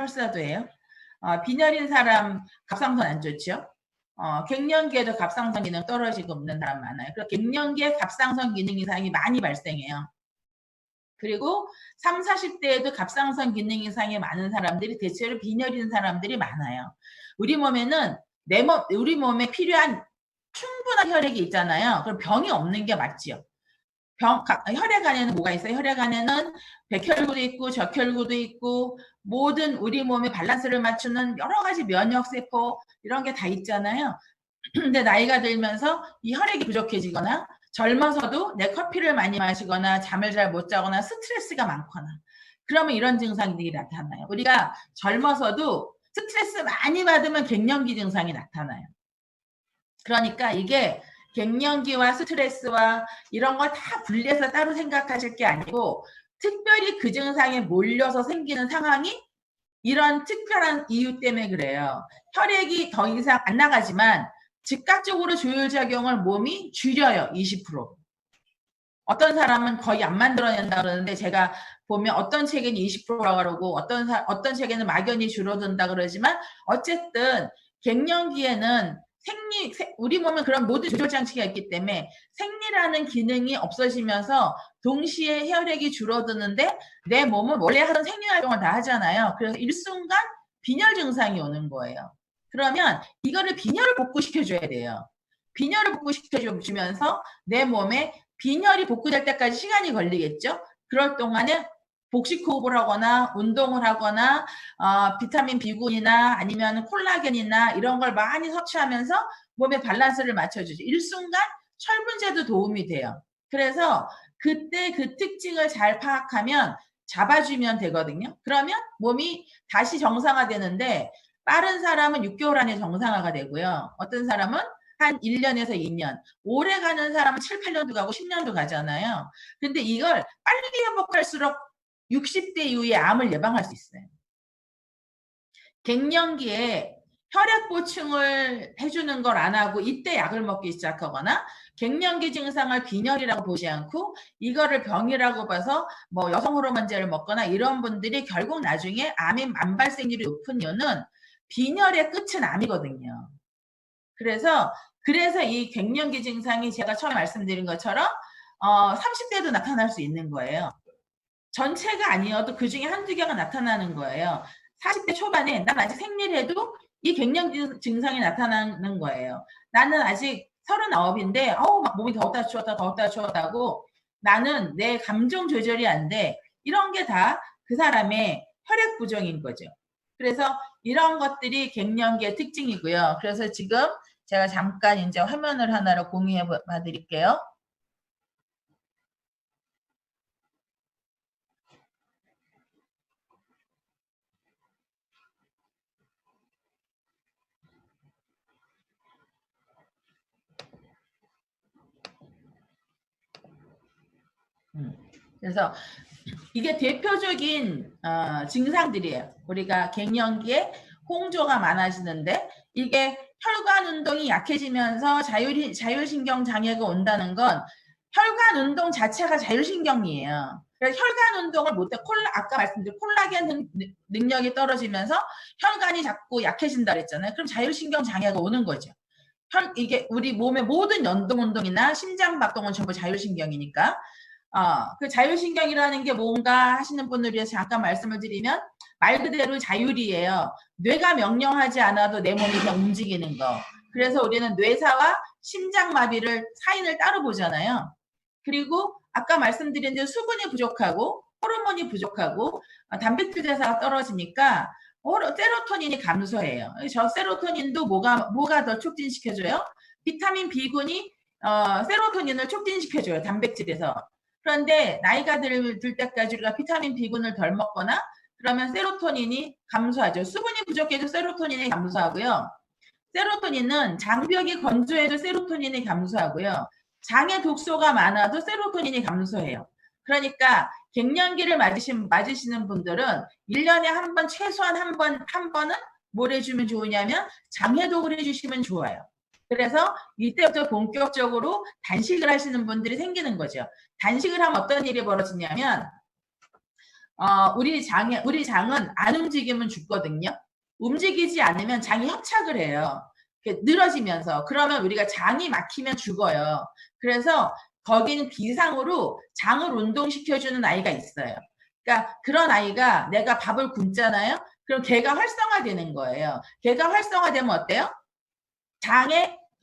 설사도예요. 빈혈인 사람 갑상선 안 좋죠. 갱년기에도 갑상선 기능 떨어지고 없는 사람 많아요. 그래서 갱년기에 갑상선 기능 이상이 많이 발생해요. 그리고 3, 40대에도 갑상선 기능 이상이 많은 사람들이 대체로 빈혈인 사람들이 많아요. 우리 몸에는 우리 몸에 필요한 충분한 혈액이 있잖아요. 그럼 병이 없는 게 맞지요. 혈액 안에는 뭐가 있어요? 혈액 안에는 백혈구도 있고 적혈구도 있고 모든 우리 몸의 밸런스를 맞추는 여러 가지 면역세포 이런 게 다 있잖아요. 근데 나이가 들면서 이 혈액이 부족해지거나 젊어서도 내 커피를 많이 마시거나 잠을 잘 못 자거나 스트레스가 많거나 그러면 이런 증상들이 나타나요. 우리가 젊어서도 스트레스 많이 받으면 갱년기 증상이 나타나요. 그러니까 이게 갱년기와 스트레스와 이런 걸 다 분리해서 따로 생각하실 게 아니고 특별히 그 증상에 몰려서 생기는 상황이 이런 특별한 이유 때문에 그래요. 혈액이 더 이상 안 나가지만 즉각적으로 조혈작용을 몸이 줄여요. 20%. 어떤 사람은 거의 안 만들어낸다 그러는데 제가 보면 어떤 책에는 20%라고 그러고 어떤 책에는 막연히 줄어든다 그러지만 어쨌든 갱년기에는 우리 몸은 그런 모든 조절 장치가 있기 때문에 생리라는 기능이 없어지면서 동시에 혈액이 줄어드는데 내 몸은 원래 하던 생리 활동을 다 하잖아요. 그래서 일순간 빈혈 증상이 오는 거예요. 그러면 이거를 빈혈을 복구시켜줘야 돼요. 빈혈을 복구시켜주면서 내 몸에 빈혈이 복구될 때까지 시간이 걸리겠죠. 그럴 동안에 복식호흡을 하거나 운동을 하거나 비타민 B군이나 아니면 콜라겐이나 이런 걸 많이 섭취하면서 몸의 밸런스를 맞춰주죠. 일순간 철분제도 도움이 돼요. 그래서 그때 그 특징을 잘 파악하면 잡아주면 되거든요. 그러면 몸이 다시 정상화되는데 빠른 사람은 6개월 안에 정상화가 되고요. 어떤 사람은 한 1년에서 2년, 오래 가는 사람은 7, 8년도 가고 10년도 가잖아요. 근데 이걸 빨리 회복할수록 60대 이후에 암을 예방할 수 있어요. 갱년기에 혈액 보충을 해주는 걸 안 하고 이때 약을 먹기 시작하거나 갱년기 증상을 빈혈이라고 보지 않고 이거를 병이라고 봐서 뭐 여성 호르몬제를 먹거나 이런 분들이 결국 나중에 암의 발생률이 높은 이유는 빈혈의 끝은 암이거든요. 그래서 이 갱년기 증상이 제가 처음에 말씀드린 것처럼 30대도 나타날 수 있는 거예요. 전체가 아니어도 그중에 한두 개가 나타나는 거예요. 40대 초반에 난 아직 생리를 해도 이 갱년기 증상이 나타나는 거예요. 나는 아직 39인데 막 몸이 더웠다 추웠다고 나는 내 감정 조절이 안 돼. 이런 게 다 그 사람의 혈액 부정인 거죠. 그래서 이런 것들이 갱년기의 특징이고요. 그래서 지금 제가 잠깐 이제 화면을 하나로 공유해 봐 드릴게요. 그래서 이게 대표적인 증상들이에요. 우리가 갱년기에 홍조가 많아지는데 이게 혈관 운동이 약해지면서 자율신경 장애가 온다는 건 혈관 운동 자체가 자율신경이에요. 그래서 혈관 운동을 못해 아까 말씀드린 콜라겐 능력이 떨어지면서 혈관이 자꾸 약해진다 그랬잖아요. 그럼 자율신경 장애가 오는 거죠. 이게 우리 몸의 모든 연동 운동이나 심장 박동은 전부 자율신경이니까 그 자율신경이라는 게 뭔가 하시는 분을 위해서 잠깐 말씀을 드리면 말 그대로 자율이에요. 뇌가 명령하지 않아도 내 몸이 그냥 움직이는 거. 그래서 우리는 뇌사와 심장마비를 사인을 따로 보잖아요. 그리고 아까 말씀드린 대로 수분이 부족하고 호르몬이 부족하고 단백질 대사가 떨어지니까 세로토닌이 감소해요. 저 세로토닌도 뭐가 더 촉진시켜줘요? 비타민 B군이 세로토닌을 촉진시켜줘요. 단백질에서. 그런데 나이가 들 때까지 우리가 비타민 B군을 덜 먹거나 그러면 세로토닌이 감소하죠. 수분이 부족해도 세로토닌이 감소하고요. 세로토닌은 장벽이 건조해도 세로토닌이 감소하고요. 장에 독소가 많아도 세로토닌이 감소해요. 그러니까 갱년기를 맞으시는 분들은 1년에 한 번, 최소한 한 번은 뭘 해주면 좋으냐면 장해독을 해주시면 좋아요. 그래서 이때부터 본격적으로 단식을 하시는 분들이 생기는 거죠. 단식을 하면 어떤 일이 벌어지냐면 우리 장은 안 움직이면 죽거든요. 움직이지 않으면 장이 협착을 해요. 늘어지면서. 그러면 우리가 장이 막히면 죽어요. 그래서 거기는 비상으로 장을 운동시켜주는 아이가 있어요. 그러니까 그런 아이가 내가 밥을 굶잖아요. 그럼 걔가 활성화되는 거예요. 걔가 활성화되면 어때요?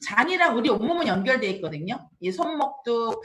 장이랑 우리 온몸은 연결돼 있거든요. 이 손목도,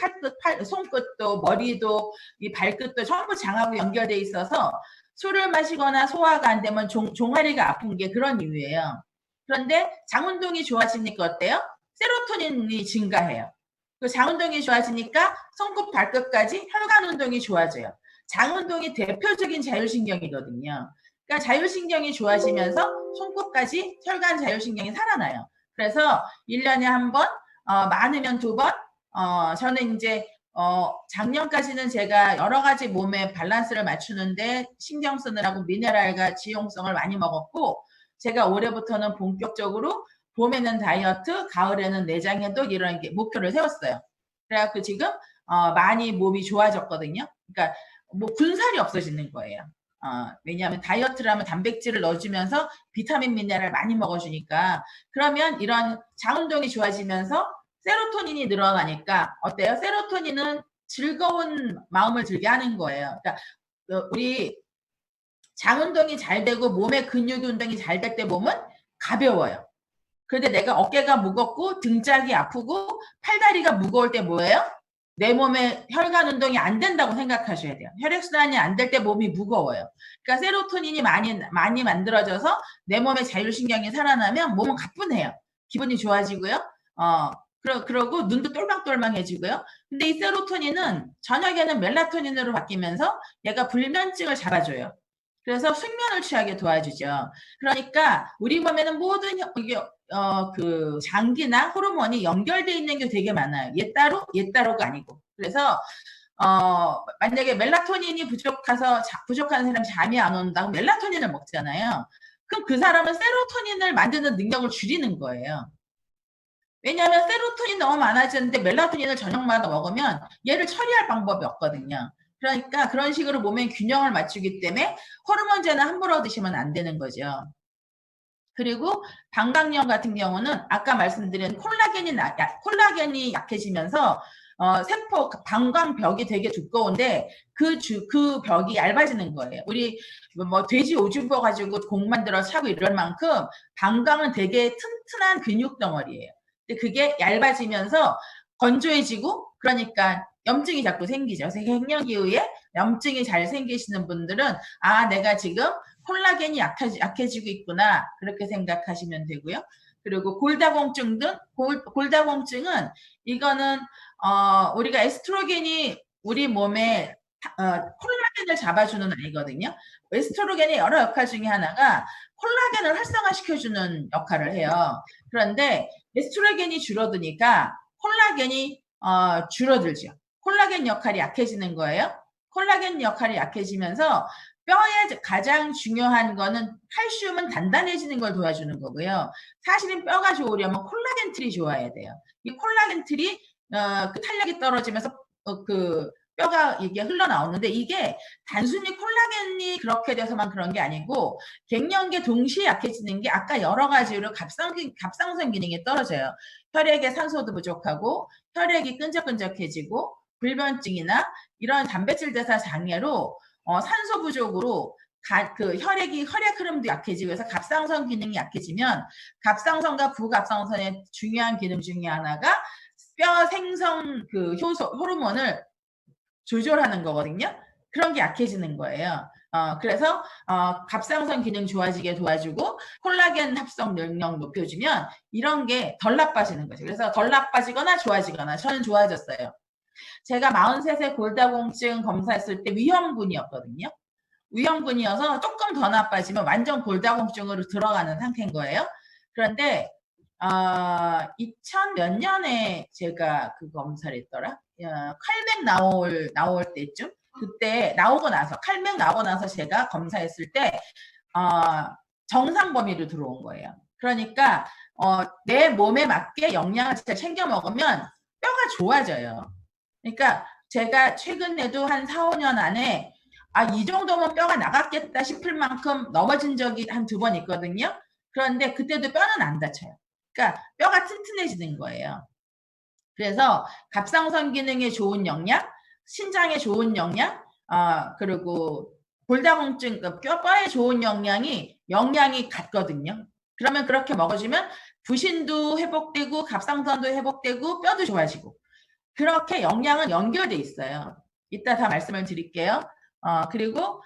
손끝도, 머리도, 이 발끝도 전부 장하고 연결돼 있어서 술을 마시거나 소화가 안 되면 종아리가 아픈 게 그런 이유예요. 그런데 장 운동이 좋아지니까 어때요? 세로토닌이 증가해요. 그 장 운동이 좋아지니까 손끝 발끝까지 혈관 운동이 좋아져요. 장 운동이 대표적인 자율신경이거든요. 그러니까 자율신경이 좋아지면서 손끝까지 혈관 자율신경이 살아나요. 그래서 1년에 한 번, 많으면 2번, 저는 이제, 작년까지는 제가 여러 가지 몸의 밸런스를 맞추는데 신경 쓰느라고 미네랄과 지용성을 많이 먹었고, 제가 올해부터는 본격적으로 봄에는 다이어트, 가을에는 내장 해독 이런 목표를 세웠어요. 그래갖고 지금, 많이 몸이 좋아졌거든요. 그러니까 뭐 군살이 없어지는 거예요. 왜냐하면 다이어트를 하면 단백질을 넣어주면서 비타민 미네랄 많이 먹어주니까 그러면 이런 장 운동이 좋아지면서 세로토닌이 늘어나니까 어때요? 세로토닌은 즐거운 마음을 들게 하는 거예요. 그러니까 우리 장 운동이 잘 되고 몸의 근육 운동이 잘 될 때 몸은 가벼워요. 그런데 내가 어깨가 무겁고 등짝이 아프고 팔다리가 무거울 때 뭐예요? 내 몸에 혈관 운동이 안 된다고 생각하셔야 돼요. 혈액순환이 안 될 때 몸이 무거워요. 그러니까 세로토닌이 많이 만들어져서 내 몸의 자율신경이 살아나면 몸은 가뿐해요. 기분이 좋아지고요. 그러고 눈도 똘망똘망해지고요. 근데 이 세로토닌은 저녁에는 멜라토닌으로 바뀌면서 얘가 불면증을 잡아줘요. 그래서 숙면을 취하게 도와주죠. 그러니까 우리 몸에는 모든 그 장기나 호르몬이 연결되어 있는 게 되게 많아요. 얘 따로가 아니고. 그래서 만약에 멜라토닌이 부족한 사람이 잠이 안 온다고 멜라토닌을 먹잖아요. 그럼 그 사람은 세로토닌을 만드는 능력을 줄이는 거예요. 왜냐하면 세로토닌 너무 많아지는데 멜라토닌을 저녁마다 먹으면 얘를 처리할 방법이 없거든요. 그러니까 그런 식으로 몸의 균형을 맞추기 때문에 호르몬제는 함부로 드시면 안 되는 거죠. 그리고 방광염 같은 경우는 아까 말씀드린 콜라겐이 약해지면서 세포 방광벽이 되게 두꺼운데 그 벽이 얇아지는 거예요. 우리 뭐 돼지 오줌 가지고 공 만들어 차고 이럴 만큼 방광은 되게 튼튼한 근육 덩어리예요. 근데 그게 얇아지면서 건조해지고 그러니까 염증이 자꾸 생기죠. 그래서 갱년기 이후에 염증이 잘 생기시는 분들은 내가 지금 콜라겐이 약해지고 있구나 그렇게 생각하시면 되고요. 그리고 골다공증 등 골다공증은 이거는 우리가 에스트로겐이 우리 몸에 콜라겐을 잡아주는 아이거든요. 에스트로겐의 여러 역할 중에 하나가 콜라겐을 활성화시켜주는 역할을 해요. 그런데 에스트로겐이 줄어드니까 콜라겐이 줄어들죠. 콜라겐 역할이 약해지는 거예요. 콜라겐 역할이 약해지면서 뼈에 가장 중요한 거는 칼슘은 단단해지는 걸 도와주는 거고요. 사실은 뼈가 좋으려면 콜라겐 틀이 좋아야 돼요. 이 콜라겐 틀이 그 탄력이 떨어지면서 그 뼈가 이게 흘러나오는데 이게 단순히 콜라겐이 그렇게 돼서만 그런 게 아니고 갱년기에 동시에 약해지는 게 아까 여러 가지로 갑상선 기능이 떨어져요. 혈액에 산소도 부족하고 혈액이 끈적끈적해지고 불면증이나 이런 단백질 대사 장애로 산소 부족으로 혈액 흐름도 약해지고 해서 갑상선 기능이 약해지면 갑상선과 부갑상선의 중요한 기능 중에 하나가 뼈 생성 호르몬을 조절하는 거거든요. 그런 게 약해지는 거예요. 그래서 갑상선 기능 좋아지게 도와주고 콜라겐 합성 능력 높여주면 이런 게 덜 나빠지는 거죠. 그래서 덜 나빠지거나 좋아지거나 저는 좋아졌어요. 제가 43세 골다공증 검사했을 때 위험군이었거든요. 위험군이어서 조금 더 나빠지면 완전 골다공증으로 들어가는 상태인 거예요. 그런데 2000 몇 년에 제가 그 검사를 했더라. 칼맥 나올 때쯤 그때 칼맥 나오고 나서 제가 검사했을 때 정상 범위로 들어온 거예요. 그러니까 내 몸에 맞게 영양을 잘 챙겨 먹으면 뼈가 좋아져요. 그러니까 제가 최근에도 한 4, 5년 안에 이 정도면 뼈가 나갔겠다 싶을 만큼 넘어진 적이 한 2번 있거든요. 그런데 그때도 뼈는 안 다쳐요. 그러니까 뼈가 튼튼해지는 거예요. 그래서 갑상선 기능에 좋은 영양, 신장에 좋은 영양, 그리고 골다공증, 뼈에 좋은 영양이 같거든요. 그러면 그렇게 먹어주면 부신도 회복되고 갑상선도 회복되고 뼈도 좋아지고 그렇게 영양은 연결돼 있어요. 이따 다 말씀을 드릴게요. 그리고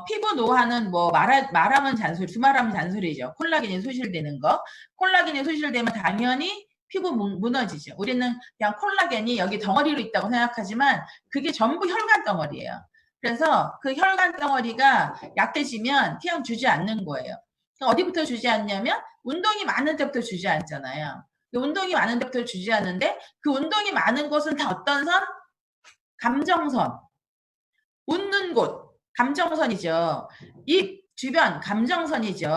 피부 노화는 뭐 말하면 잔소리, 두말하면 잔소리죠. 콜라겐이 소실되는 거. 콜라겐이 소실되면 당연히 피부 무너지죠. 우리는 그냥 콜라겐이 여기 덩어리로 있다고 생각하지만 그게 전부 혈관 덩어리예요. 그래서 그 혈관 덩어리가 약해지면 그냥 주지 않는 거예요. 어디부터 주지 않냐면 운동이 많은 때부터 주지 않잖아요. 운동이 많은 데부터 주지 않는데 그 운동이 많은 곳은 다 어떤 선? 감정선. 웃는 곳. 감정선이죠. 입 주변 감정선이죠.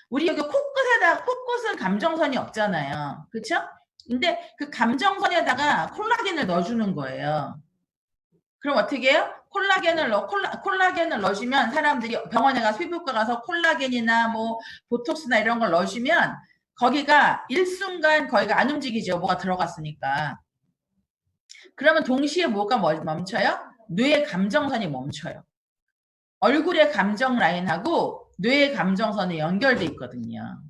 우리 여기 코끝은 감정선이 없잖아요. 그렇죠? 근데 그 감정선에다가 콜라겐을 넣어주는 거예요. 그럼 어떻게 해요? 콜라겐을 넣어주면 사람들이 병원에 가서 피부과 가서 콜라겐이나 뭐 보톡스나 이런 걸 넣어주면 거기가 일순간 거기가 안 움직이죠. 뭐가 들어갔으니까. 그러면 동시에 뭐가 멈춰요? 뇌의 감정선이 멈춰요. 얼굴의 감정 라인하고 뇌의 감정선이 연결돼 있거든요.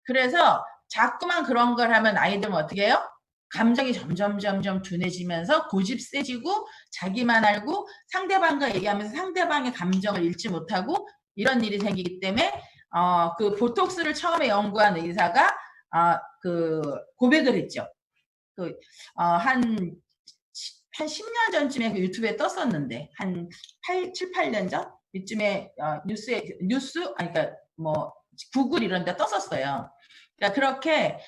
그래서 자꾸만 그런 걸 하면 아이들은 어떻게 해요? 감정이 점점 둔해지면서 고집 세지고 자기만 알고 상대방과 얘기하면서 상대방의 감정을 읽지 못하고 이런 일이 생기기 때문에 그 보톡스를 처음에 연구한 의사가 그 고백을 했죠. 한 10년 전쯤에 그 유튜브에 떴었는데 한 7, 8년 전 이쯤에 그러니까 뭐 구글 이런 데 떴었어요. 그러니까 그렇게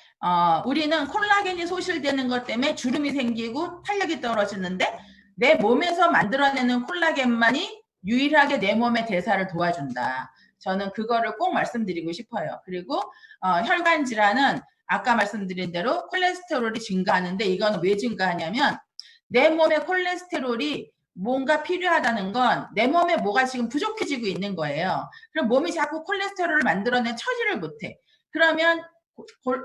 우리는 콜라겐이 소실되는 것 때문에 주름이 생기고 탄력이 떨어지는데 내 몸에서 만들어내는 콜라겐만이 유일하게 내 몸의 대사를 도와준다. 저는 그거를 꼭 말씀드리고 싶어요. 그리고 혈관 질환은 아까 말씀드린 대로 콜레스테롤이 증가하는데 이건 왜 증가하냐면 내 몸에 콜레스테롤이 뭔가 필요하다는 건 내 몸에 뭐가 지금 부족해지고 있는 거예요. 그럼 몸이 자꾸 콜레스테롤을 만들어내 처리를 못해. 그러면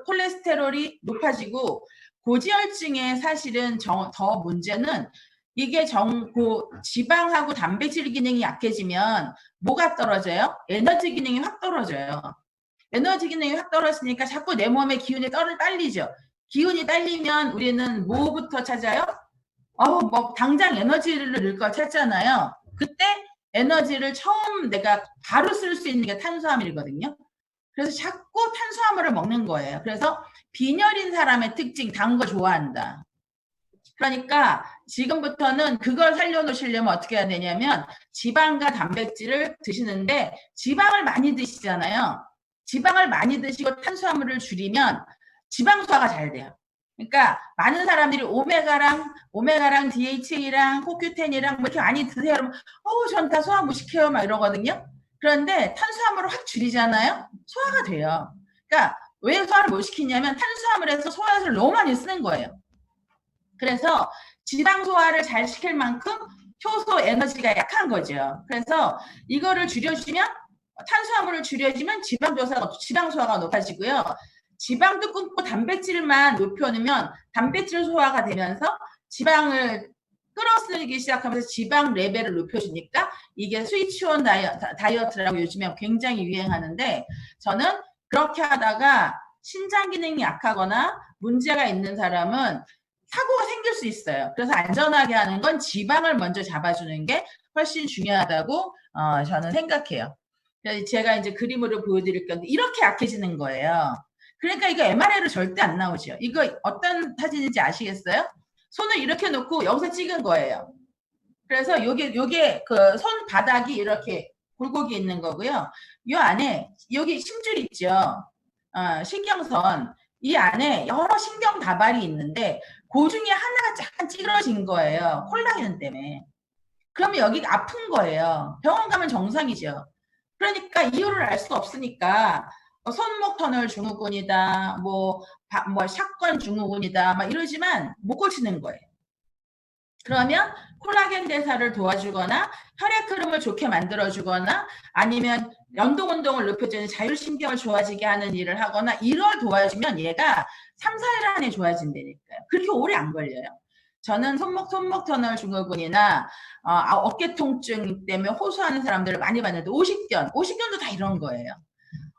콜레스테롤이 높아지고 고지혈증의 사실은 더 문제는 이게 지방하고 단백질 기능이 약해지면 뭐가 떨어져요? 에너지 기능이 확 떨어져요. 에너지 기능이 확 떨어지니까 자꾸 내 몸의 기운이 딸리죠. 기운이 딸리면 우리는 뭐부터 찾아요? 뭐 당장 에너지를 넣을 걸 찾잖아요. 그때 에너지를 처음 내가 바로 쓸 수 있는 게 탄수화물이거든요. 그래서 자꾸 탄수화물을 먹는 거예요. 그래서 빈혈인 사람의 특징, 단 거 좋아한다. 그러니까 지금부터는 그걸 살려놓으시려면 어떻게 해야 되냐면 지방과 단백질을 드시는데 지방을 많이 드시잖아요. 지방을 많이 드시고 탄수화물을 줄이면 지방 소화가 잘 돼요. 그러니까 많은 사람들이 오메가랑 DHA랑 코큐텐이랑 뭐 이렇게 많이 드세요. 그러면 전 다 소화 못 시켜요 막 이러거든요. 그런데 탄수화물을 확 줄이잖아요. 소화가 돼요. 그러니까 왜 소화를 못 시키냐면 탄수화물에서 소화를 너무 많이 쓰는 거예요. 그래서 지방 소화를 잘 시킬 만큼 효소 에너지가 약한 거죠. 그래서 이거를 줄여주면 탄수화물을 줄여주면 지방 소화가 높아지고요. 지방도 끊고 단백질만 높여놓으면 단백질 소화가 되면서 지방을 끌어쓰기 시작하면서 지방 레벨을 높여주니까 이게 스위치온 다이어트라고 요즘에 굉장히 유행하는데 저는 그렇게 하다가 신장 기능이 약하거나 문제가 있는 사람은 사고가 생길 수 있어요. 그래서 안전하게 하는 건 지방을 먼저 잡아주는 게 훨씬 중요하다고 저는 생각해요. 제가 이제 그림으로 보여드릴 건데 이렇게 약해지는 거예요. 그러니까 이거 MRI로 절대 안 나오죠. 이거 어떤 사진인지 아시겠어요? 손을 이렇게 놓고 여기서 찍은 거예요. 그래서 요게 그 손바닥이 이렇게 굴곡이 있는 거고요. 이 안에 여기 심줄 있죠. 신경선. 이 안에 여러 신경 다발이 있는데 그 중에 하나가 약간 찌그러진 거예요. 콜라겐 때문에. 그러면 여기가 아픈 거예요. 병원 가면 정상이죠. 그러니까 이유를 알 수 없으니까 손목 터널 증후군이다, 뭐 샷건 증후군이다, 막 이러지만 못 고치는 거예요. 그러면 콜라겐 대사를 도와주거나 혈액 흐름을 좋게 만들어주거나 아니면 연동 운동을 높여주는 자율신경을 좋아지게 하는 일을 하거나 이걸 도와주면 얘가 3, 4일 안에 좋아진다니까요. 그렇게 오래 안 걸려요. 저는 손목 터널 증후군이나 어깨 통증 때문에 호소하는 사람들을 많이 봤는데 오십견도 다 이런 거예요.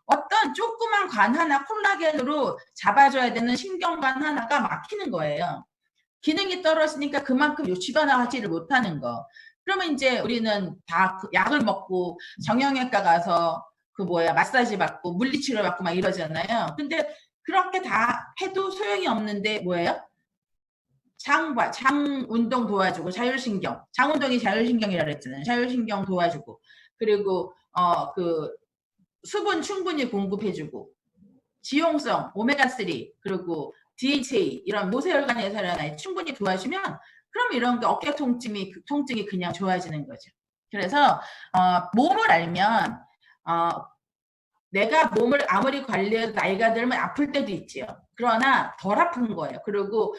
어떤 조그만 관 하나 콜라겐으로 잡아줘야 되는 신경관 하나가 막히는 거예요. 기능이 떨어지니까 그만큼 집어나가지를 못하는 거. 그러면 이제 우리는 다 약을 먹고 정형외과 가서 마사지 받고 물리치료 받고 막 이러잖아요. 근데 그렇게 다 해도 소용이 없는데 뭐예요? 장 운동 도와주고 자율신경, 장 운동이 자율신경이라 그랬잖아요. 자율신경 도와주고 그리고 수분 충분히 공급해주고 지용성, 오메가3 그리고 DHA 이런 모세혈관 해소를 충분히 도와주면 그럼 이런 어깨 통증이 그냥 좋아지는 거죠. 그래서 몸을 알면 내가 몸을 아무리 관리해도 나이가 들면 아플 때도 있지요. 그러나 덜 아픈 거예요. 그리고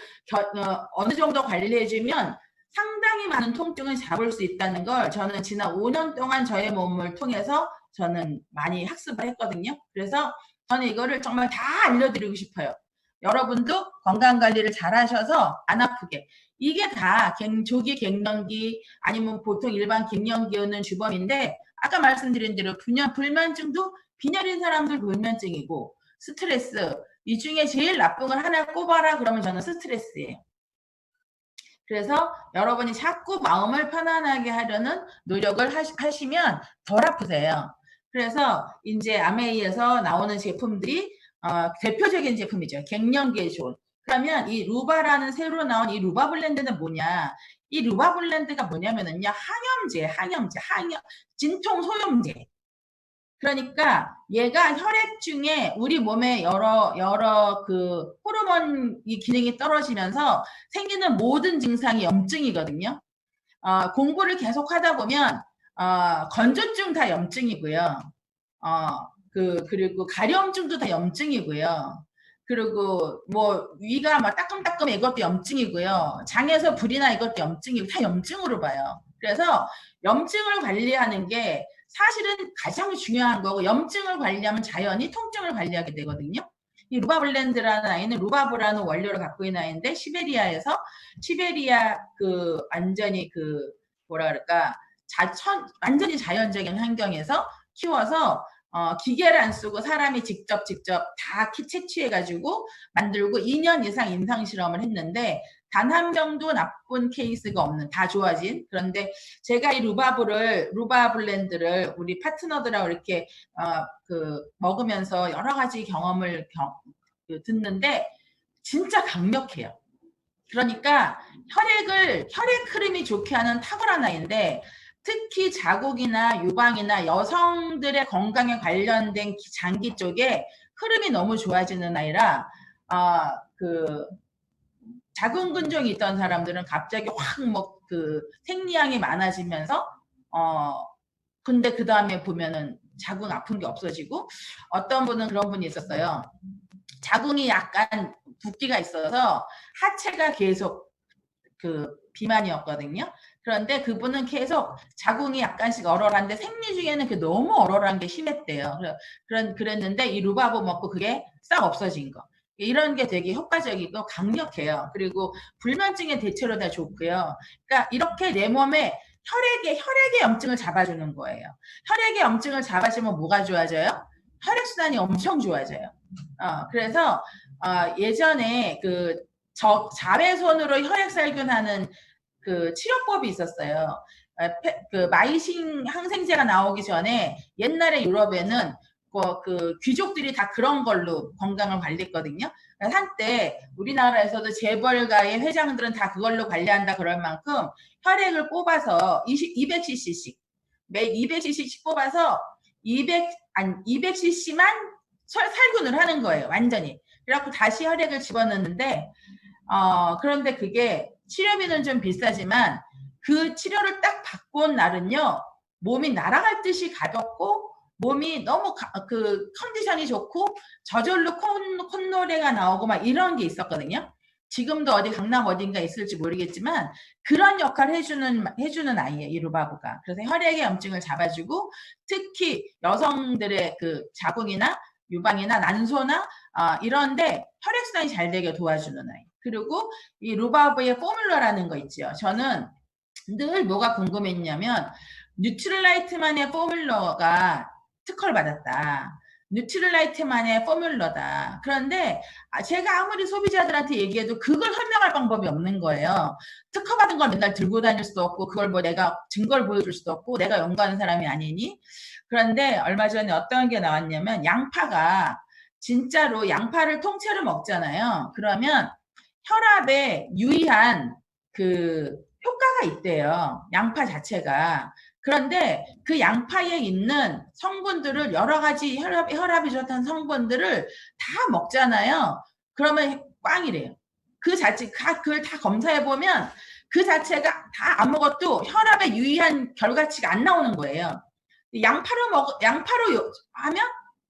어느 정도 관리해주면 상당히 많은 통증을 잡을 수 있다는 걸 저는 지난 5년 동안 저의 몸을 통해서 저는 많이 학습을 했거든요. 그래서 저는 이거를 정말 다 알려드리고 싶어요. 여러분도 건강관리를 잘 하셔서 안 아프게. 이게 다 조기 갱년기 아니면 보통 일반 갱년기 오는 주범인데 아까 말씀드린 대로 불면증도 빈혈인 사람들 불면증이고 스트레스 이 중에 제일 나쁜 걸 하나 꼽아라 그러면 저는 스트레스예요. 그래서 여러분이 자꾸 마음을 편안하게 하려는 노력을 하시면 덜 아프세요. 그래서 이제 아메이에서 나오는 제품들이 대표적인 제품이죠. 갱년기에 좋은. 그러면 이 루바라는 새로 나온 이 루바 블렌드는 뭐냐? 이 루바 블렌드가 뭐냐면은요. 항염제, 진통 소염제. 그러니까 얘가 혈액 중에 우리 몸에 여러 호르몬 기능이 떨어지면서 생기는 모든 증상이 염증이거든요. 공부를 계속 하다 보면 건조증 다 염증이고요. 그리고 가려움증도 다 염증이고요. 그리고 위가 따끔따끔 이것도 염증이고요. 장에서 불이나 이것도 염증이고 다 염증으로 봐요. 그래서 염증을 관리하는 게 사실은 가장 중요한 거고 염증을 관리하면 자연히 통증을 관리하게 되거든요. 이 루바블렌드라는 아이는 루바브라는 원료를 갖고 있는 아이인데 시베리아 완전히 완전히 자연적인 환경에서 키워서 기계를 안 쓰고 사람이 직접 다 채취해가지고 만들고 2년 이상 임상 실험을 했는데 단 한 명도 나쁜 케이스가 없는 다 좋아진. 그런데 제가 이 루바 블렌드를 우리 파트너들하고 이렇게 먹으면서 여러 가지 경험을 듣는데 진짜 강력해요. 그러니까 혈액 흐름이 좋게 하는 탁월한 아이인데 특히 자궁이나 유방이나 여성들의 건강에 관련된 장기 쪽에 흐름이 너무 좋아지는 아이라 자궁근종이 있던 사람들은 갑자기 확 생리량이 많아지면서 근데 그 다음에 보면은 자궁 아픈 게 없어지고 어떤 분은 그런 분이 있었어요. 자궁이 약간 붓기가 있어서 하체가 계속 비만이었거든요. 그런데 그분은 계속 자궁이 약간씩 얼얼한데 생리 중에는 너무 얼얼한 게 심했대요. 그랬는데 이 루바브 먹고 그게 싹 없어진 거. 이런 게 되게 효과적이고 강력해요. 그리고 불면증의 대체로 다 좋고요. 그러니까 이렇게 내 몸에 혈액의 염증을 잡아주는 거예요. 혈액의 염증을 잡아주면 뭐가 좋아져요? 혈액순환이 엄청 좋아져요. 그래서 예전에 자외선으로 혈액살균하는 치료법이 있었어요. 마이신 항생제가 나오기 전에 옛날에 유럽에는 귀족들이 다 그런 걸로 건강을 관리했거든요. 한때 우리나라에서도 재벌가의 회장들은 다 그걸로 관리한다 그럴 만큼 혈액을 뽑아서 200cc씩 매 200cc씩 뽑아서 200cc만 살균을 하는 거예요. 완전히. 그래갖고 다시 혈액을 집어넣는데 그런데 그게 치료비는 좀 비싸지만 그 치료를 딱 받고 온 날은요. 몸이 날아갈 듯이 가볍고 몸이 너무 컨디션이 좋고 저절로 콧노래가 나오고 막 이런 게 있었거든요. 지금도 어디 강남 어딘가 있을지 모르겠지만 그런 역할을 해주는 아이예요, 이 루바브가. 그래서 혈액의 염증을 잡아주고 특히 여성들의 그 자궁이나 유방이나 난소나 이런데 혈액순환이 잘 되게 도와주는 아이. 그리고 이 루바브의 포뮬러라는 거 있죠. 저는 늘 뭐가 궁금했냐면 뉴트릴라이트만의 포뮬러가 특허를 받았다. 뉴트릴라이트만의 포뮬러다. 그런데 제가 아무리 소비자들한테 얘기해도 그걸 설명할 방법이 없는 거예요. 특허받은 걸 맨날 들고 다닐 수도 없고 그걸 뭐 내가 증거를 보여줄 수도 없고 내가 연구하는 사람이 아니니. 그런데 얼마 전에 어떤 게 나왔냐면 양파가 진짜로 양파를 통째로 먹잖아요. 그러면 혈압에 유의한 그 효과가 있대요. 양파 자체가. 그런데 그 양파에 있는 성분들을 여러 가지 혈압이 좋다는 성분들을 다 먹잖아요. 그러면 꽝이래요. 그 자체, 그걸 다 검사해보면 그 자체가 다 아무것도 혈압에 유의한 결과치가 안 나오는 거예요. 양파로 하면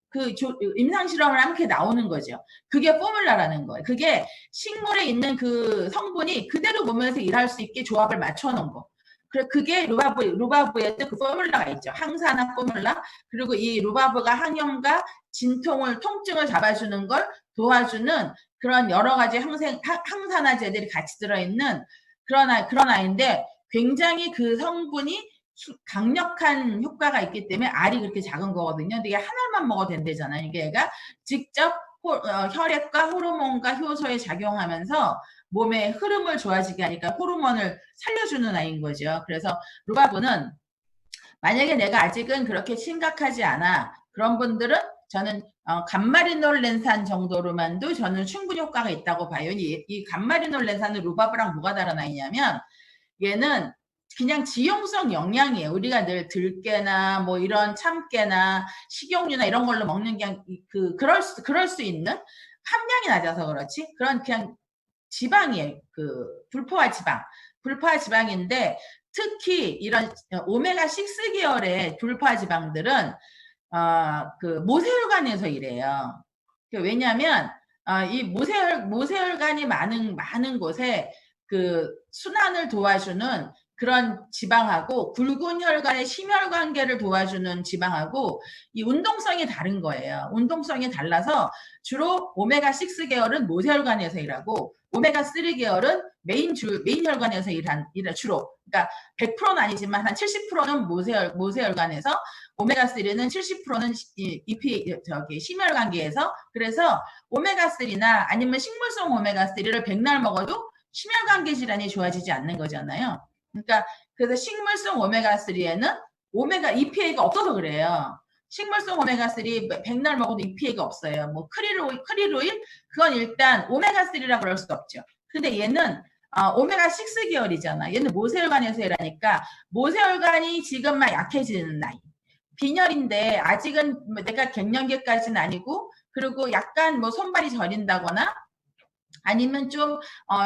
그 임상 실험을 하면 그게 나오는 거죠. 그게 포뮬라라는 거예요. 그게 식물에 있는 그 성분이 그대로 몸에서 일할 수 있게 조합을 맞춰놓은 거. 그게 루바브에도 그 포뮬라가 있죠. 항산화 포뮬라. 그리고 이 루바브가 항염과 통증을 잡아주는 걸 도와주는 그런 여러 가지 항산화제들이 같이 들어있는 그런 아이인데 굉장히 그 성분이 강력한 효과가 있기 때문에 알이 그렇게 작은 거거든요. 근데 이게 한 알만 먹어도 된대잖아요. 이게 얘가 직접 혈액과 호르몬과 효소에 작용하면서 몸의 흐름을 좋아지게 하니까 호르몬을 살려주는 아이인 거죠. 그래서 루바브는 만약에 내가 아직은 그렇게 심각하지 않아 그런 분들은 저는 감마리놀렌산 정도로만도 저는 충분히 효과가 있다고 봐요. 이 감마리놀렌산은 루바브랑 뭐가 다른 아이냐면 얘는 그냥 지용성 영양이에요. 우리가 늘 들깨나 뭐 이런 참깨나 식용유나 이런 걸로 먹는 그냥 그럴 수 있는 함량이 낮아서 그렇지. 그런 그냥 지방이에요. 그 불포화 지방인데 특히 이런 오메가6 계열의 불포화 지방들은 그 모세혈관에서 일해요. 왜냐하면 이 모세혈관이 많은 곳에 그 순환을 도와주는 그런 지방하고 굵은 혈관의 심혈관계를 도와주는 지방하고 이 운동성이 다른 거예요. 운동성이 달라서 주로 오메가6 계열은 모세혈관에서 일하고 오메가3 계열은 메인 혈관에서 주로. 그러니까 100%는 아니지만 한 70%는 모세혈관에서 오메가3는 70%는 심혈관계에서. 그래서 오메가3나 아니면 식물성 오메가3를 백날 먹어도 심혈관계 질환이 좋아지지 않는 거잖아요. 그러니까 그래서 식물성 오메가3에는 오메가 EPA가 없어서 그래요. 식물성 오메가3 백날 먹어도 EPA가 없어요. 뭐 크릴 오일 그건 일단 오메가3라 그럴 수 없죠. 근데 얘는 오메가6 계열이잖아. 얘는 모세혈관에서 일하니까 모세혈관이 지금 막 약해지는 나이. 빈혈인데 아직은 내가 갱년기까지는 아니고 그리고 약간 뭐 손발이 저린다거나 아니면 좀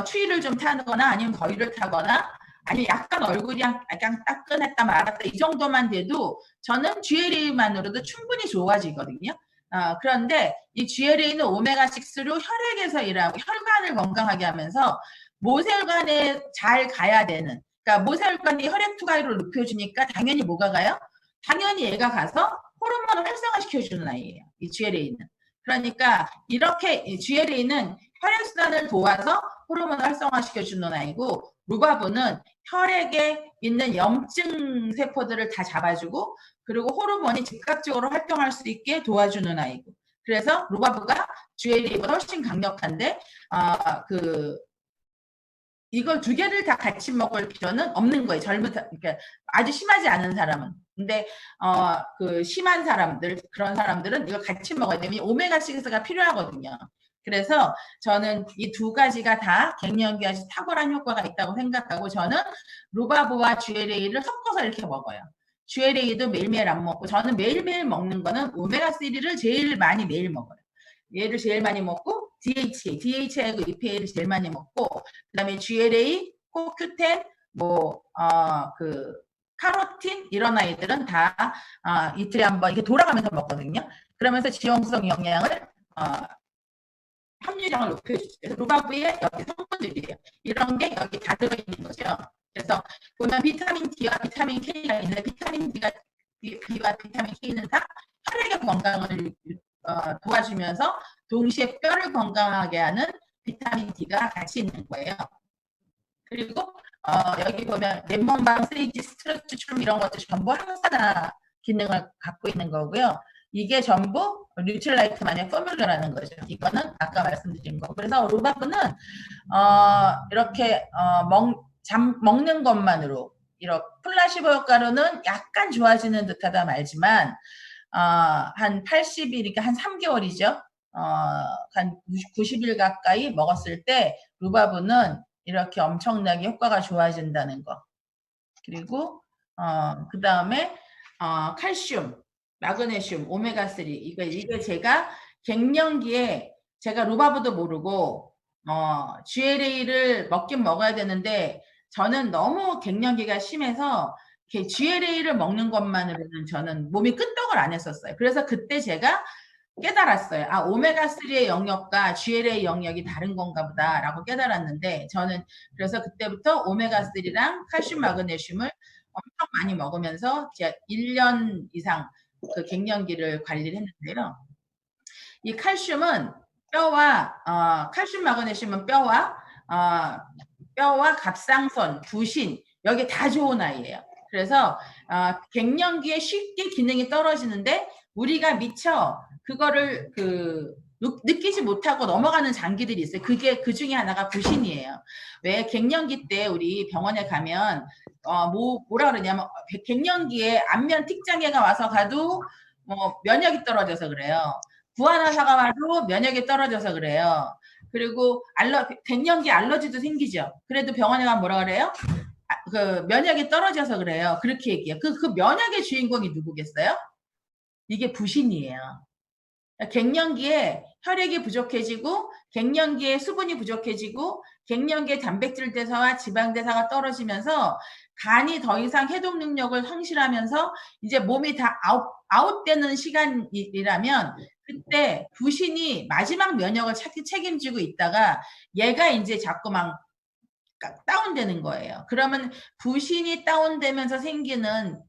추위를 좀 타거나 아니면 더위를 타거나 아니면 약간 얼굴이 약간 따끈했다 말았다 이 정도만 돼도 저는 GLA만으로도 충분히 좋아지거든요. 그런데 이 GLA는 오메가6로 혈액에서 일하고 혈관을 건강하게 하면서 모세혈관에 잘 가야 되는, 그러니까 모세혈관이 혈액 투과율을 높여주니까 당연히 뭐가 가요? 당연히 얘가 가서 호르몬을 활성화시켜주는 아이예요. 이 GLA는. 그러니까 이렇게 GLA는 혈액순환을 도와서 호르몬을 활성화시켜주는 아이고 루바브는 혈액에 있는 염증 세포들을 다 잡아주고 그리고 호르몬이 즉각적으로 활동할 수 있게 도와주는 아이고 그래서 루바브가 GLA보다 훨씬 강력한데 이걸 두 개를 다 같이 먹을 필요는 없는 거예요. 그러니까 아주 심하지 않은 사람은. 근데 그 심한 사람들 그런 사람들은 이걸 같이 먹어야 되면 오메가6가 필요하거든요. 그래서 저는 이 두 가지가 다 갱년기에 아주 탁월한 효과가 있다고 생각하고 저는 루바브와 GLA를 섞어서 이렇게 먹어요. GLA도 매일매일 안 먹고 저는 매일매일 먹는 거는 오메가3를 제일 많이 매일 먹어요. 얘를 제일 많이 먹고 DHA하고 EPA를 제일 많이 먹고 그다음에 GLA, CoQ10, 카로틴 이런 아이들은 다 이틀에 한번 이렇게 돌아가면서 먹거든요. 그러면서 지용성 영양을 함유량을 높여주죠. 그래서 루바브의 여기 성분들이에요. 이런 게 여기 다 들어있는 거죠. 그래서 보면 비타민 D와 비타민 K가 있는데 비타민 D와 비타민 K는 다 혈액의 건강을 도와주면서 동시에 뼈를 건강하게 하는 비타민 D가 같이 있는 거예요. 그리고 여기 보면 맨몸방, 세이지, 스트레치춤 이런 것들 전부 항산화 기능을 갖고 있는 거고요. 이게 전부 뉴트라이트만의 포뮬러라는 거죠. 이거는 아까 말씀드린 거. 그래서 루바브는 이렇게 먹는 것만으로 이렇게 플라시보 효과로는 약간 좋아지는 듯하다 말지만 한 80일, 그러니까 한 3개월이죠. 한 90일 가까이 먹었을 때 루바브는 이렇게 엄청나게 효과가 좋아진다는 거. 그리고 그 다음에 칼슘, 마그네슘, 오메가3 이게 제가 갱년기에 제가 루바브도 모르고 GLA를 먹긴 먹어야 되는데 저는 너무 갱년기가 심해서 GLA를 먹는 것만으로는 저는 몸이 끄떡을 안 했었어요. 그래서 그때 제가 깨달았어요. 오메가3의 영역과 GLA 영역이 다른 건가 보다라고 깨달았는데 저는 그래서 그때부터 오메가3랑 칼슘, 마그네슘을 엄청 많이 먹으면서 제가 1년 이상 그 갱년기를 관리를 했는데요. 이 칼슘은 뼈와 칼슘, 마그네슘은 뼈와 갑상선, 부신 여기 다 좋은 아이예요. 그래서 갱년기에 쉽게 기능이 떨어지는데 우리가 미처 그거를 느끼지 못하고 넘어가는 장기들이 있어요. 그게 그 중에 하나가 부신이에요. 왜 갱년기 때 우리 병원에 가면 뭐라 그러냐면 갱년기에 안면 틱장애가 와서 가도 면역이 떨어져서 그래요. 구안화사가 와도 면역이 떨어져서 그래요. 그리고 갱년기 알러지도 생기죠. 그래도 병원에 가면 뭐라 그래요? 그 면역이 떨어져서 그래요. 그렇게 얘기해요. 그 면역의 주인공이 누구겠어요? 이게 부신이에요. 갱년기에 혈액이 부족해지고 갱년기에 수분이 부족해지고 갱년기에 단백질 대사와 지방 대사가 떨어지면서 간이 더 이상 해독 능력을 상실하면서 이제 몸이 다 아웃되는 시간이라면 그때 부신이 마지막 면역을 책임지고 있다가 얘가 이제 자꾸만 다운되는 거예요. 그러면 부신이 다운되면서 생기는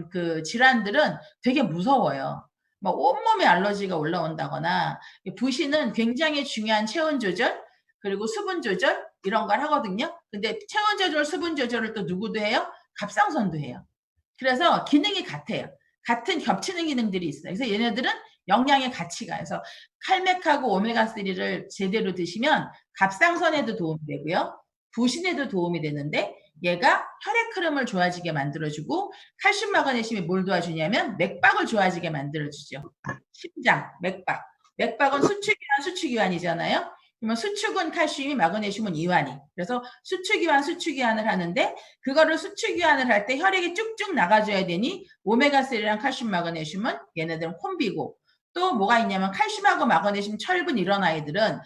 그 질환들은 되게 무서워요. 막 온몸에 알러지가 올라온다거나 부신은 굉장히 중요한 체온 조절 그리고 수분 조절 이런 걸 하거든요. 근데 체온 조절, 수분 조절을 또 누구도 해요? 갑상선도 해요. 그래서 기능이 같아요. 같은 겹치는 기능들이 있어요. 그래서 얘네들은 영양의 가치가 그래서 칼맥하고 오메가3를 제대로 드시면 갑상선에도 도움이 되고요. 부신에도 도움이 되는데 얘가 혈액 흐름을 좋아지게 만들어주고 칼슘 마그네슘이 뭘 도와주냐면 맥박을 좋아지게 만들어주죠. 심장, 맥박. 맥박은 수축기관이잖아요. 그러면 수축은 칼슘이 마그네슘은 이완이. 그래서 수축기관을 하는데 그거를 수축기관을 할 때 혈액이 쭉쭉 나가줘야 되니 오메가3랑 칼슘 마그네슘은 얘네들은 콤비고 또 뭐가 있냐면 칼슘하고 마그네슘, 철분 이런 아이들은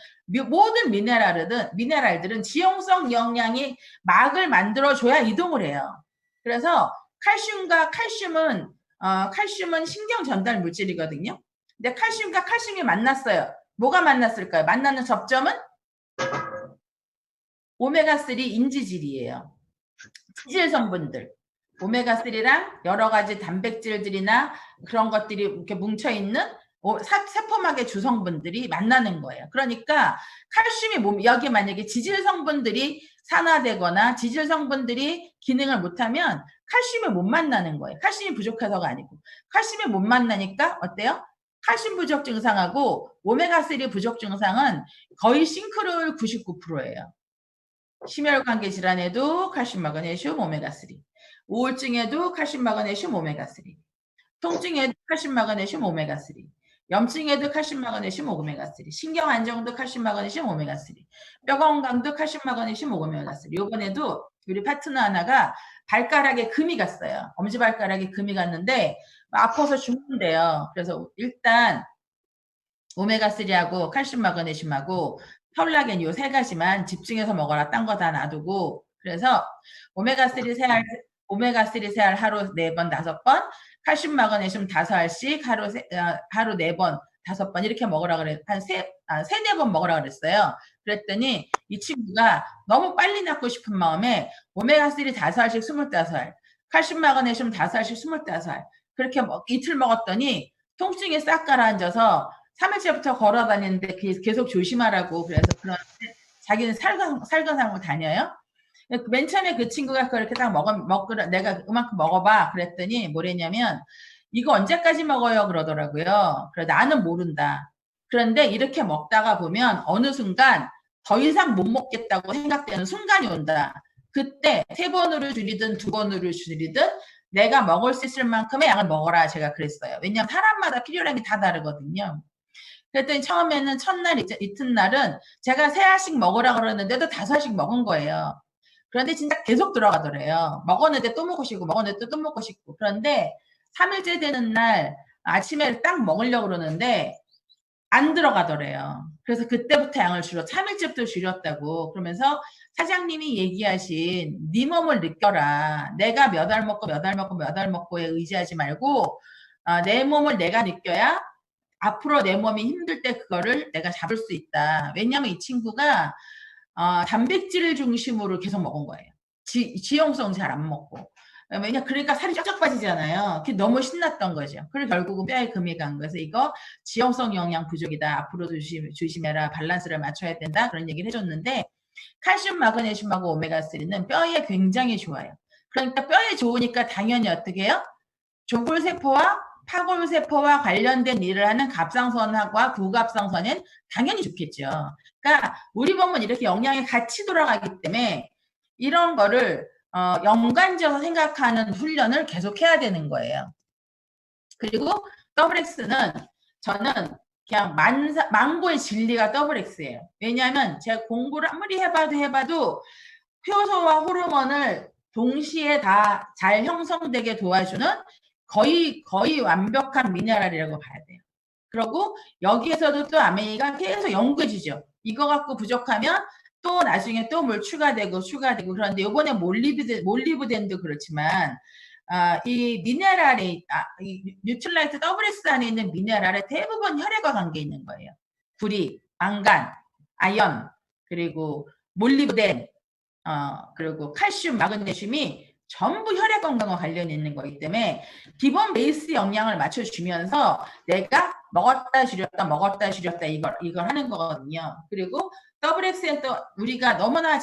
모든 미네랄들은 지용성 영양이 막을 만들어줘야 이동을 해요. 그래서 칼슘은 신경 전달 물질이거든요. 근데 칼슘과 칼슘이 만났어요. 뭐가 만났을까요? 만나는 접점은 오메가3 인지질이에요. 지질 성분들. 오메가3랑 여러 가지 단백질들이나 그런 것들이 이렇게 뭉쳐있는 세포막의 주성분들이 만나는 거예요. 그러니까 칼슘이 여기 만약에 지질 성분들이 산화되거나 지질 성분들이 기능을 못하면 칼슘이 못 만나는 거예요. 칼슘이 부족해서가 아니고 칼슘이 못 만나니까 어때요? 칼슘 부족 증상하고 오메가3 부족 증상은 거의 싱크로율 99%예요. 심혈관계 질환에도 칼슘, 마그네슘, 오메가3. 우울증에도 칼슘, 마그네슘, 오메가3. 통증에도 칼슘, 마그네슘, 오메가3. 염증에도 칼슘, 마그네슘, 오메가3. 신경 안정도 칼슘, 마그네슘, 오메가3. 뼈 건강도 칼슘, 마그네슘, 오메가3. 이번에도 우리 파트너 하나가 발가락에 금이 갔어요. 엄지발가락에 금이 갔는데 아파서 죽는데요. 그래서 일단 오메가3하고 칼슘, 마그네슘하고 콜라겐 요 세 가지만 집중해서 먹어라. 딴 거 다 놔두고. 그래서 오메가3 세알 하루 4번, 5번, 칼슘, 마그네슘 5알씩 하루 4번, 5번 이렇게 먹으라 그래. 한 세네 번 먹으라 그랬어요. 그랬더니 이 친구가 너무 빨리 낫고 싶은 마음에 오메가3 5알씩 25알, 칼슘 마그네슘 5알씩 25알 그렇게 이틀 먹었더니 통증이 싹 가라앉아서 3일째부터 걸어 다니는데 계속 조심하라고 그래서 그런데 자기는 살건하고 다녀요. 맨 처음에 그 친구가 그렇게 딱 먹으라 내가 그만큼 먹어봐 그랬더니 뭐랬냐면 이거 언제까지 먹어요 그러더라고요. 그래 나는 모른다. 그런데 이렇게 먹다가 보면 어느 순간 더 이상 못 먹겠다고 생각되는 순간이 온다. 그때 3번으로 줄이든 2번으로 줄이든 내가 먹을 수 있을 만큼의 양을 먹어라 제가 그랬어요. 왜냐하면 사람마다 필요량이 다 다르거든요. 그랬더니 처음에는 첫날 이튿날은 제가 3알씩 먹으라 그러는데도 5알씩 먹은 거예요. 그런데 진짜 계속 들어가더래요. 먹었는데 또 먹고 싶고 먹었는데 또 먹고 싶고. 그런데 3일째 되는 날 아침에 딱 먹으려고 그러는데 안 들어가더래요. 그래서 그때부터 양을 3일째부터 줄였다고. 그러면서 사장님이 얘기하신 네 몸을 느껴라. 내가 몇 알 먹고 몇 알 먹고 몇 알 먹고에 의지하지 말고 내 몸을 내가 느껴야 앞으로 내 몸이 힘들 때 그거를 내가 잡을 수 있다. 왜냐하면 이 친구가 단백질 중심으로 계속 먹은 거예요. 지용성 잘 안 먹고. 그러니까 살이 쫙쫙 빠지잖아요. 그게 너무 신났던 거죠. 그리고 결국은 뼈에 금이 간 거예요. 그래서 이거 지용성 영양 부족이다. 앞으로 조심해라. 밸런스를 맞춰야 된다. 그런 얘기를 해줬는데 칼슘, 마그네슘하고 오메가3는 뼈에 굉장히 좋아요. 그러니까 뼈에 좋으니까 당연히 어떻게 해요? 조골세포와 파골세포와 관련된 일을 하는 갑상선과 구갑상선은 당연히 좋겠죠. 그러니까 우리 몸은 이렇게 영양이 같이 돌아가기 때문에 이런 거를 연관지어서 생각하는 훈련을 계속 해야 되는 거예요. 그리고 WX는 저는 그냥 망고의 진리가 WX예요. 왜냐하면 제가 공부를 아무리 해봐도 효소와 호르몬을 동시에 다 잘 형성되게 도와주는 거의 완벽한 미네랄이라고 봐야 돼요. 그리고 여기에서도 또 아메이가 계속 연구해주죠. 이거 갖고 부족하면 또 나중에 또 뭘 추가되고 그런데 이번에 몰리브덴도 그렇지만 이 미네랄이 이 뉴트라이트 WS 안에 있는 미네랄의 대부분 혈액과 관계 있는 거예요. 구리, 망간, 아연, 그리고 몰리브덴, 그리고 칼슘, 마그네슘이 전부 혈액 건강과 관련이 있는 거기 때문에 기본 베이스 영양을 맞춰주면서 내가 먹었다 줄였다 이걸 하는 거거든요. 그리고 WX는 또 우리가 너무나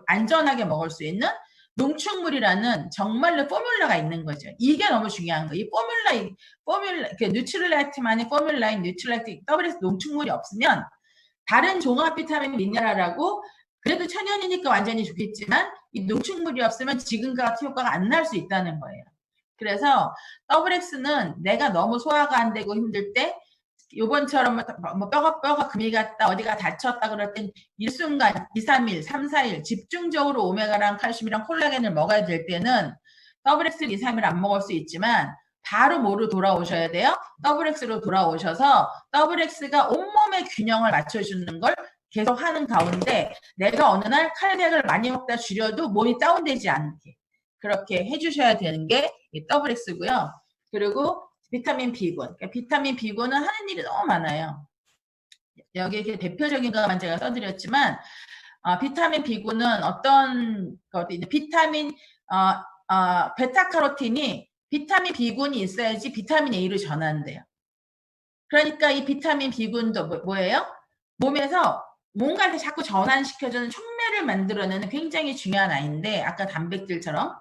안전하게 먹을 수 있는 농축물이라는 정말로 포뮬러가 있는 거죠. 이게 너무 중요한 거예요. 이 포뮬라, 뉴트릴라이트만이 포뮬라인 뉴트릴라이트 WX 농축물이 없으면 다른 종합 비타민 미네랄하고 그래도 천연이니까 완전히 좋겠지만 이 농축물이 없으면 지금과 같은 효과가 안 날 수 있다는 거예요. 그래서 WX는 내가 너무 소화가 안 되고 힘들 때 요번처럼 뭐 뼈가 금이 갔다 어디가 다쳤다 그럴 땐 일순간 2, 3일, 3, 4일 집중적으로 오메가랑 칼슘이랑 콜라겐을 먹어야 될 때는 WX를 2, 3일 안 먹을 수 있지만 바로 뭐로 돌아오셔야 돼요? WX로 돌아오셔서 WX가 온몸의 균형을 맞춰주는 걸 계속 하는 가운데 내가 어느 날 칼맥을 많이 먹다 줄여도 몸이 다운되지 않게 그렇게 해주셔야 되는 게 WX고요. 그리고 비타민 B군. 그러니까 비타민 B군은 하는 일이 너무 많아요. 여기 이렇게 대표적인 것만 제가 써드렸지만 비타민 B군은 어떤 것도 비타민 베타카로틴이 비타민 B군이 있어야지 비타민 A로 전환돼요. 그러니까 이 비타민 B군도 뭐예요? 몸에서 뭔가를 자꾸 전환시켜주는 촉매를 만들어내는 굉장히 중요한 아이인데 아까 단백질처럼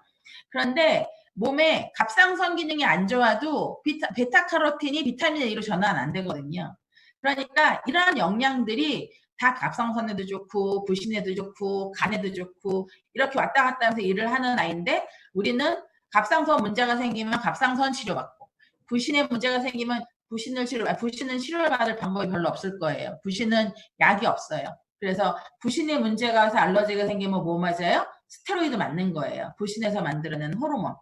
그런데 몸에 갑상선 기능이 안 좋아도 베타카로틴이 비타민 A로 전환 안 되거든요. 그러니까 이러한 영양들이 다 갑상선에도 좋고 부신에도 좋고 간에도 좋고 이렇게 왔다 갔다 하면서 일을 하는 아이인데 우리는 갑상선 문제가 생기면 갑상선 치료받고 부신에 문제가 생기면 부신은 치료를 받을 방법이 별로 없을 거예요. 부신은 약이 없어요. 그래서 부신에 문제가 와서 알러지가 생기면 뭐 맞아요? 스테로이드 맞는 거예요. 부신에서 만들어낸 호르몬.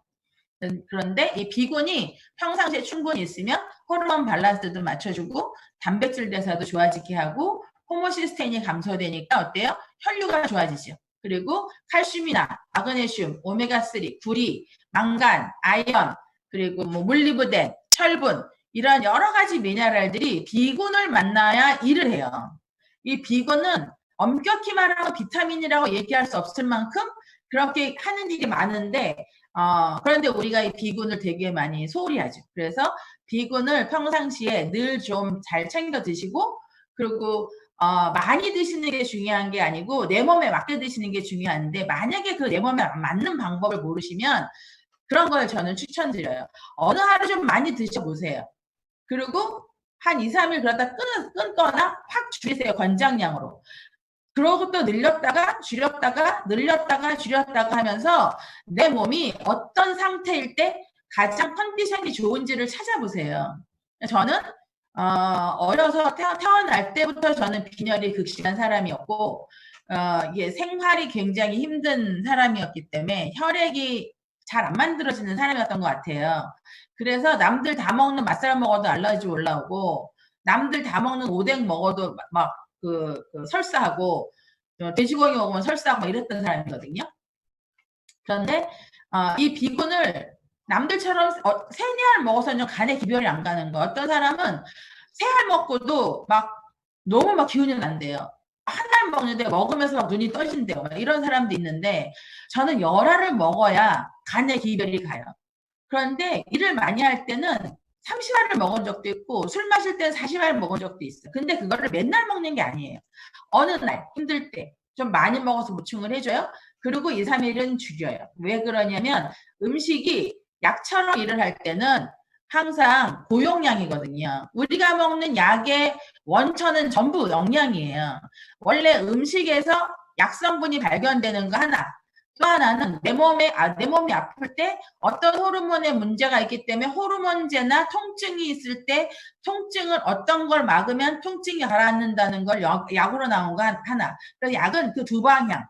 그런데 이 B군이 평상시에 충분히 있으면 호르몬 밸런스도 맞춰주고 단백질 대사도 좋아지게 하고 호모시스테인이 감소되니까 어때요? 혈류가 좋아지죠. 그리고 칼슘이나 마그네슘, 오메가3, 구리, 망간, 아연, 그리고 뭐 몰리브덴, 철분 이런 여러 가지 미네랄들이 B군을 만나야 일을 해요. 이 B군은 엄격히 말하면 비타민이라고 얘기할 수 없을 만큼 그렇게 하는 일이 많은데 그런데 우리가 이 B군을 되게 많이 소홀히 하죠. 그래서 B군을 평상시에 늘 좀 잘 챙겨 드시고 그리고 많이 드시는 게 중요한 게 아니고 내 몸에 맞게 드시는 게 중요한데 만약에 그 내 몸에 맞는 방법을 모르시면 그런 걸 저는 추천드려요. 어느 하루 좀 많이 드셔보세요. 그리고 한 2, 3일 그러다 끊거나 확 줄이세요. 권장량으로. 그러고 또 늘렸다가 줄였다가 늘렸다가 줄였다가 하면서 내 몸이 어떤 상태일 때 가장 컨디션이 좋은지를 찾아보세요. 저는 어려서 태어날 때부터 저는 빈혈이 극심한 사람이었고 이게 생활이 굉장히 힘든 사람이었기 때문에 혈액이 잘 안 만들어지는 사람이었던 것 같아요. 그래서 남들 다 먹는 맛살 먹어도 알러지 올라오고 남들 다 먹는 오뎅 먹어도 막 설사하고 돼지고기 먹으면 설사하고 막 이랬던 사람이거든요. 그런데 이 비군을 남들처럼 3-4알 먹어서는 간에 기별이 안 가는 거. 어떤 사람은 3알 먹고도 막 너무 막 기운이 난대요. 한 알 먹는데 먹으면서 막 눈이 떠진대요. 이런 사람도 있는데 저는 10알을 먹어야 간에 기별이 가요. 그런데 일을 많이 할 때는 30알을 먹은 적도 있고 술 마실 때는 40알 먹은 적도 있어요. 근데 그거를 맨날 먹는 게 아니에요. 어느 날 힘들 때 좀 많이 먹어서 보충을 해줘요. 그리고 2, 3일은 줄여요. 왜 그러냐면 음식이 약처럼 일을 할 때는 항상 고용량이거든요. 우리가 먹는 약의 원천은 전부 영양이에요. 원래 음식에서 약성분이 발견되는 거 하나, 또 하나는 내 몸이 아플 때 어떤 호르몬의 문제가 있기 때문에 호르몬제나 통증이 있을 때 통증을 어떤 걸 막으면 통증이 가라앉는다는 걸 약으로 나온 거 하나. 그래서 약은 그 두 방향.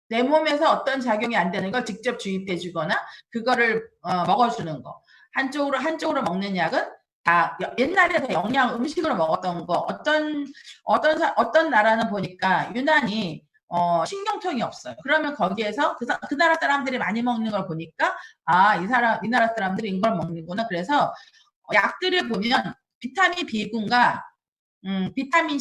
내 몸에서 어떤 작용이 안 되는 걸 직접 주입해 주거나 그거를 먹어주는 거. 한쪽으로 먹는 약은 다 옛날에 다 영양 음식으로 먹었던 거. 어떤 나라는 보니까 유난히 신경통이 없어요. 그러면 거기에서 그 나라 사람들이 많이 먹는 걸 보니까 이 나라 사람들이 이걸 먹는구나. 그래서 약들을 보면 비타민 B군과 비타민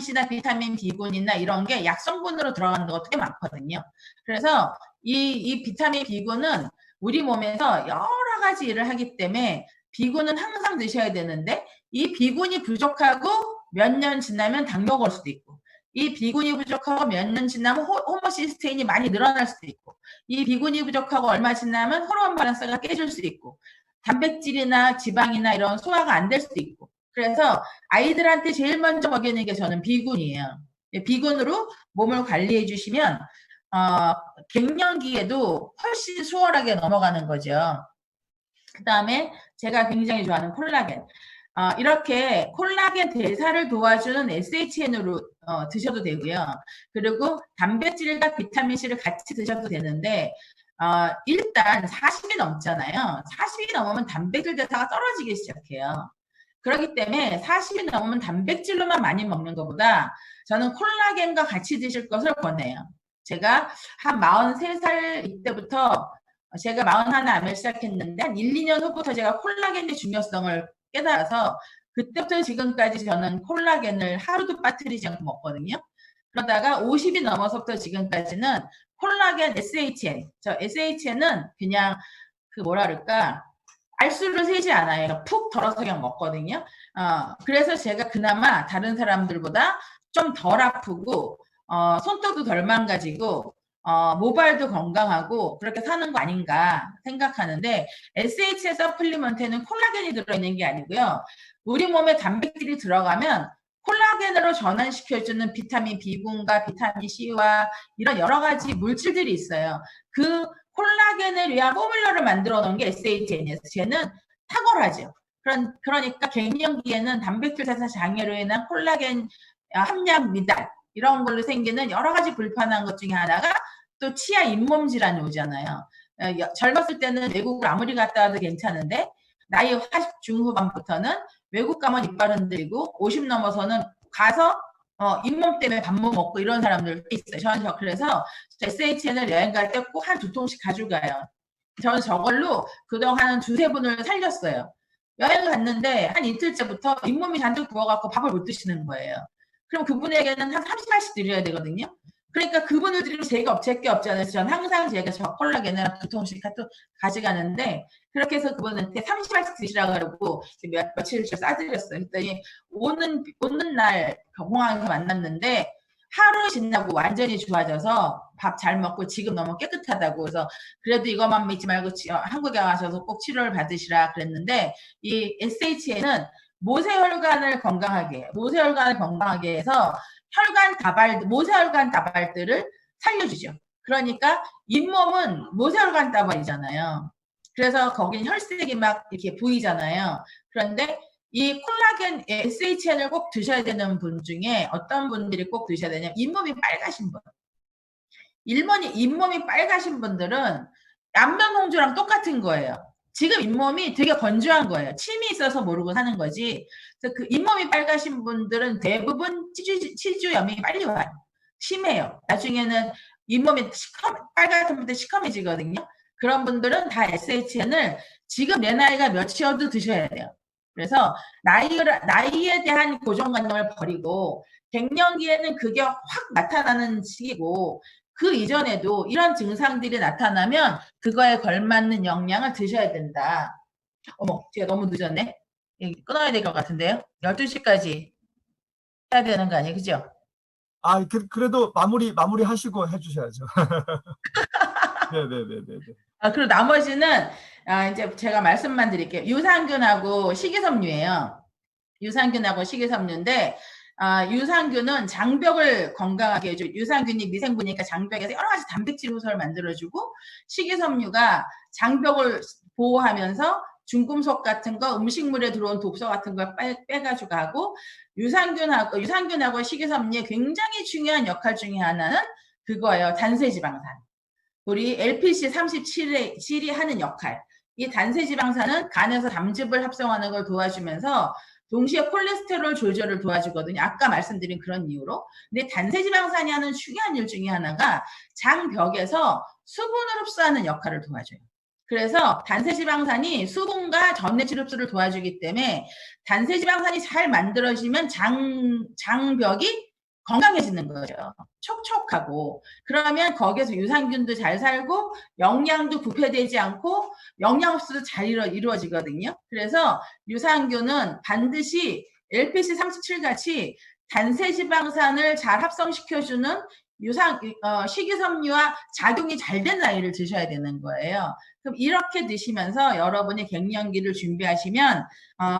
C나 비타민 B군이나 이런 게 약성분으로 들어가는 것도 꽤 많거든요. 그래서 이 비타민 B군은 우리 몸에서 여러 가지 일을 하기 때문에 B군은 항상 드셔야 되는데 이 B군이 부족하고 몇 년 지나면 당뇨가 올 수도 있고 이 B군이 부족하고 몇 년 지나면 호모시스테인이 많이 늘어날 수도 있고 이 B군이 부족하고 얼마 지나면 호르몬 밸런스가 깨질 수도 있고 단백질이나 지방이나 이런 소화가 안 될 수도 있고 그래서 아이들한테 제일 먼저 먹이는 게 저는 B군이에요. B군으로 몸을 관리해 주시면 갱년기에도 훨씬 수월하게 넘어가는 거죠. 그 다음에 제가 굉장히 좋아하는 콜라겐. 이렇게 콜라겐 대사를 도와주는 SHN으로 드셔도 되고요. 그리고 단백질과 비타민C를 같이 드셔도 되는데 일단 40이 넘잖아요. 40이 넘으면 단백질 대사가 떨어지기 시작해요. 그렇기 때문에 40이 넘으면 단백질로만 많이 먹는 것보다 저는 콜라겐과 같이 드실 것을 권해요. 제가 한 43살 이때부터 제가 41 암을 시작했는데 한 1, 2년 후부터 제가 콜라겐의 중요성을 깨달아서 그때부터 지금까지 저는 콜라겐을 하루도 빠뜨리지 않고 먹거든요. 그러다가 50이 넘어서부터 지금까지는 콜라겐 SHN, 저 SHN은 그냥 뭐라 그럴까 알수를 세지 않아요. 푹 덜어서 그냥 먹거든요. 그래서 제가 그나마 다른 사람들보다 좀 덜 아프고 손톱도 덜 망가지고 모발도 건강하고 그렇게 사는 거 아닌가 생각하는데 SHN 서플리먼트에는 콜라겐이 들어있는 게 아니고요. 우리 몸에 단백질이 들어가면 콜라겐으로 전환시켜주는 비타민 B군과 비타민 C와 이런 여러 가지 물질들이 있어요. 그 콜라겐을 위한 포뮬러를 만들어 놓은 게 SHN이에요. 쟤는 탁월하죠. 그러니까 갱년기에는 단백질 대사 장애로 인한 콜라겐 함량 미달 이런 걸로 생기는 여러 가지 불편한 것 중에 하나가 또 치아 잇몸 질환이 오잖아요. 젊었을 때는 외국을 아무리 갔다 와도 괜찮은데 나이 40 중후반부터는 외국 가면 이빨 흔들고 50 넘어서는 가서 잇몸 때문에 밥 못 먹고 이런 사람들 있어요. 저는 그래서 SHN을 여행 갈 때 꼭 한 2통씩 가져가요. 저는 저걸로 그동안 한 2-3분을 살렸어요. 여행을 갔는데 한 이틀째부터 잇몸이 잔뜩 부어갖고 밥을 못 드시는 거예요. 그럼 그분에게는 한 30알씩 드려야 되거든요. 그러니까 그분을 드리면 제가 제게 없잖아요. 전 항상 제가 저 콜라겐을 2통씩 가져가는데 그렇게 해서 그분한테 30알씩 드시라고 그러고 며칠째 싸드렸어요. 그랬더니 오는 날 공항에서 만났는데 하루 지나고 완전히 좋아져서 밥 잘 먹고 지금 너무 깨끗하다고. 그래서 그래도 이것만 믿지 말고 한국에 와셔서 꼭 치료를 받으시라 그랬는데, 이 SHN은 모세혈관을 건강하게 해서 모세혈관 다발들을 살려주죠. 그러니까 잇몸은 모세혈관 다발이잖아요. 그래서 거긴 혈색이 막 이렇게 보이잖아요. 그런데 이 콜라겐 SHN을 꼭 드셔야 되는 분 중에 어떤 분들이 꼭 드셔야 되냐면 잇몸이 빨가신 분. 잇몸이 빨가신 분들은 안면홍조랑 똑같은 거예요. 지금 잇몸이 되게 건조한 거예요. 침이 있어서 모르고 사는 거지. 그래서 그 잇몸이 빨가신 분들은 대부분 치주염이 빨리 와요. 심해요. 나중에는 잇몸이 빨갛은 분들 시커매지거든요. 그런 분들은 다 SHN을 지금 내 나이가 몇이어도 드셔야 돼요. 그래서 나이에 대한 고정관념을 버리고 갱년기에는 그게 확 나타나는 시기고, 그 이전에도 이런 증상들이 나타나면 그거에 걸맞는 영양을 드셔야 된다. 어머, 제가 너무 늦었네. 끊어야 될 것 같은데요. 12시까지 해야 되는 거 아니에요? 그죠? 아, 그래도 마무리 하시고 해주셔야죠. 네네네네. 그리고 나머지는 이제 제가 말씀만 드릴게요. 유산균하고 식이섬유예요. 유산균하고 식이섬유인데, 유산균은 장벽을 건강하게 해줘. 유산균이 미생분이니까 장벽에서 여러 가지 단백질 효소를 만들어주고, 식이섬유가 장벽을 보호하면서 중금속 같은 거, 음식물에 들어온 독소 같은 걸 빼가지고 하고, 유산균하고 식이섬유의 굉장히 중요한 역할 중에 하나는 그거예요. 단세지방산. 우리 LPC37이 하는 역할. 이 단세지방산은 간에서 담즙을 합성하는 걸 도와주면서 동시에 콜레스테롤 조절을 도와주거든요. 아까 말씀드린 그런 이유로. 근데 단세지방산이 하는 중요한 일 중에 하나가 장벽에서 수분을 흡수하는 역할을 도와줘요. 그래서 단세지방산이 수분과 전해질 흡수를 도와주기 때문에 단세지방산이 잘 만들어지면 장벽이 건강해지는 거죠. 촉촉하고. 그러면 거기에서 유산균도 잘 살고 영양도 부패되지 않고 영양 흡수도 잘 이루어지거든요. 그래서 유산균은 반드시 LPC37 같이 단세지방산을 잘 합성시켜주는 식이섬유와 작용이 잘 된 아이를 드셔야 되는 거예요. 그럼 이렇게 드시면서 여러분이 갱년기를 준비하시면